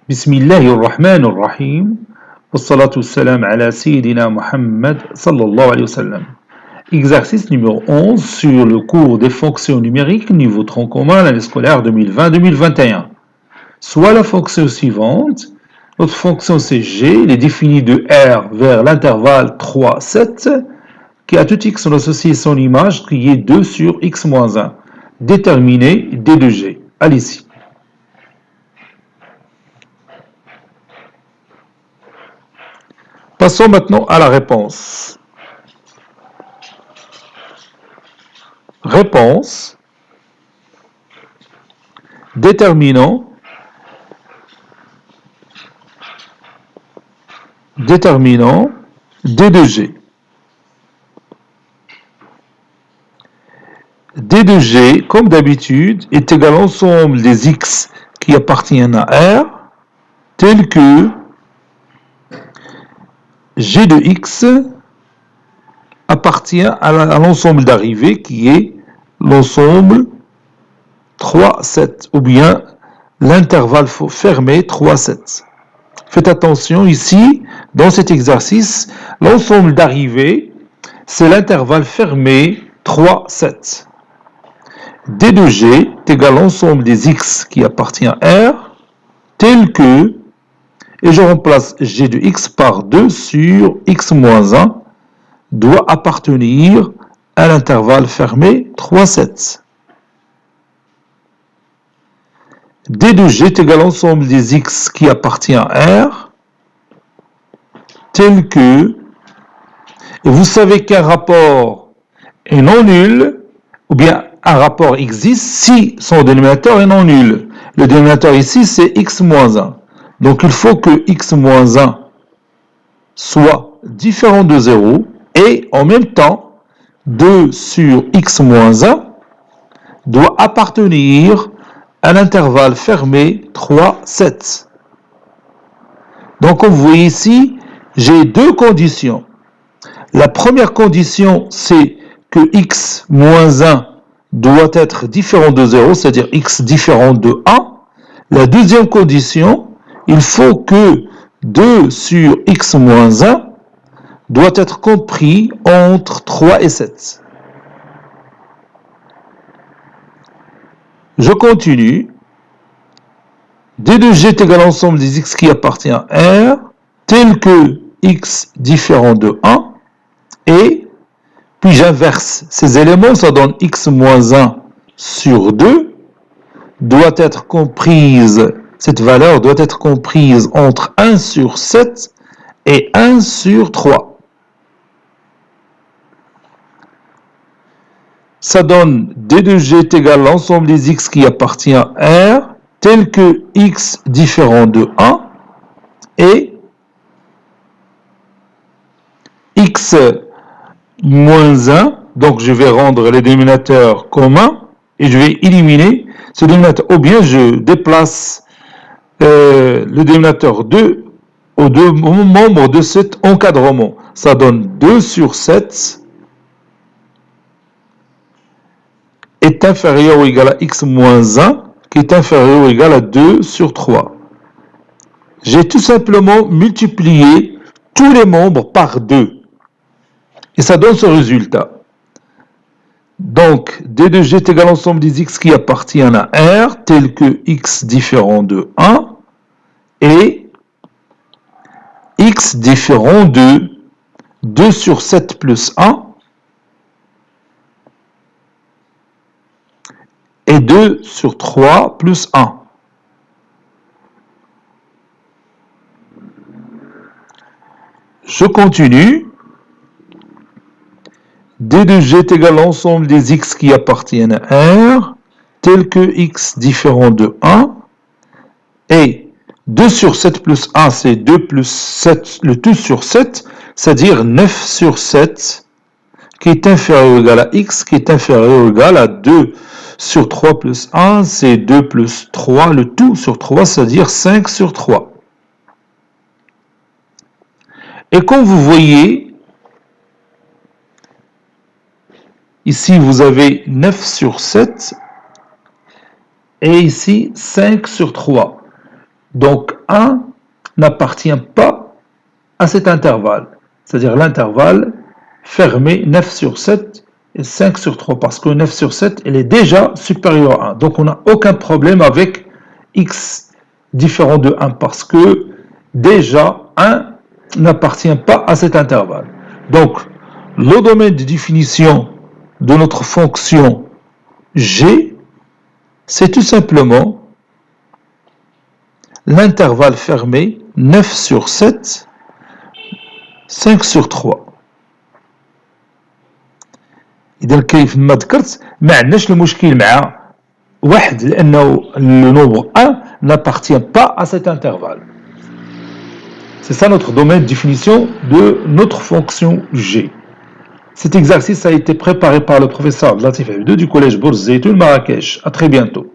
بسم الله الرحمن الرحيم والصلاة والسلام على سيدنا Muhammad sallallahu alayhi wa sallam. Exercice numéro 11 sur le cours des fonctions numériques niveau tronc commun l'année scolaire 2020-2021. Soit la fonction suivante, notre fonction c'est G, elle est définie de R vers l'intervalle 3, 7, qui à tout x on associe son image qui est 2 sur x moins 1, déterminée D de G. Allez-y. Passons maintenant à la réponse. Réponse. Déterminant. Déterminant D de G. D de G, comme d'habitude, est égal à l'ensemble des x qui appartiennent à R, tel que G de x appartient à l'ensemble d'arrivée qui est l'ensemble 3, 7, ou bien l'intervalle fermé 3, 7. Faites attention ici, dans cet exercice, l'ensemble d'arrivée, c'est l'intervalle fermé 3, 7. D de G est égal à l'ensemble des x qui appartient à R, tel que, et je remplace G de x par 2 sur x moins 1, doit appartenir à l'intervalle fermé 3, 7. D de G est égal à l'ensemble des x qui appartient à R, tel que, et vous savez qu'un rapport est non nul, ou bien un rapport existe si son dénominateur est non nul. Le dénominateur ici, c'est x moins 1. Donc il faut que x moins 1 soit différent de 0 et en même temps 2 sur x moins 1 doit appartenir à l'intervalle fermé 3, 7. Donc comme vous voyez ici, j'ai deux conditions. La première condition, c'est que x moins 1 doit être différent de 0, c'est-à-dire x différent de 1. La deuxième condition, il faut que 2 sur x moins 1 doit être compris entre 3 et 7. Je continue. D de G est égal à l'ensemble des x qui appartient à R, tel que x différent de 1, et puis j'inverse ces éléments, ça donne x moins 1 sur 2, doit être comprise, cette valeur doit être comprise entre 1 sur 7 et 1 sur 3. Ça donne D de G est égal à l'ensemble des x qui appartient à R, tel que x différent de 1 et x moins 1, donc je vais rendre les dénominateurs communs et je vais éliminer ce dénominateur, ou bien je déplace le dénominateur 2 aux deux membres de cet encadrement. Ça donne 2 sur 7 est inférieur ou égal à x moins 1 qui est inférieur ou égal à 2 sur 3. J'ai tout simplement multiplié tous les membres par 2 et ça donne ce résultat. Donc, D de G est égal à l'ensemble des x qui appartiennent à R, tel que x différent de 1 et x différent de 2 sur 7 plus 1 et 2 sur 3 plus 1. Je continue. D de G est égal à l'ensemble des x qui appartiennent à R, tel que x différent de 1, et 2 sur 7 plus 1, c'est 2 plus 7, le tout sur 7, c'est-à-dire 9 sur 7, qui est inférieur ou égal à x, qui est inférieur ou égal à 2 sur 3 plus 1, c'est 2 plus 3, le tout sur 3, c'est-à-dire 5 sur 3. Et comme vous voyez, ici, vous avez 9 sur 7 et ici 5 sur 3. Donc 1 n'appartient pas à cet intervalle, c'est-à-dire l'intervalle fermé 9 sur 7 et 5 sur 3, parce que 9 sur 7, elle est déjà supérieure à 1. Donc on n'a aucun problème avec x différent de 1, parce que déjà 1 n'appartient pas à cet intervalle. Donc le domaine de définition de notre fonction g, c'est tout simplement l'intervalle fermé 9 sur 7, 5 sur 3. إذا كيف ما ذكرت ما عندناش المشكل مع واحد لأنه le nombre 1 n'appartient pas à cet intervalle. C'est ça notre domaine de définition de notre fonction g. Cet exercice a été préparé par le professeur Latif F2 du collège Bourz Zeytoun Marrakech. À très bientôt.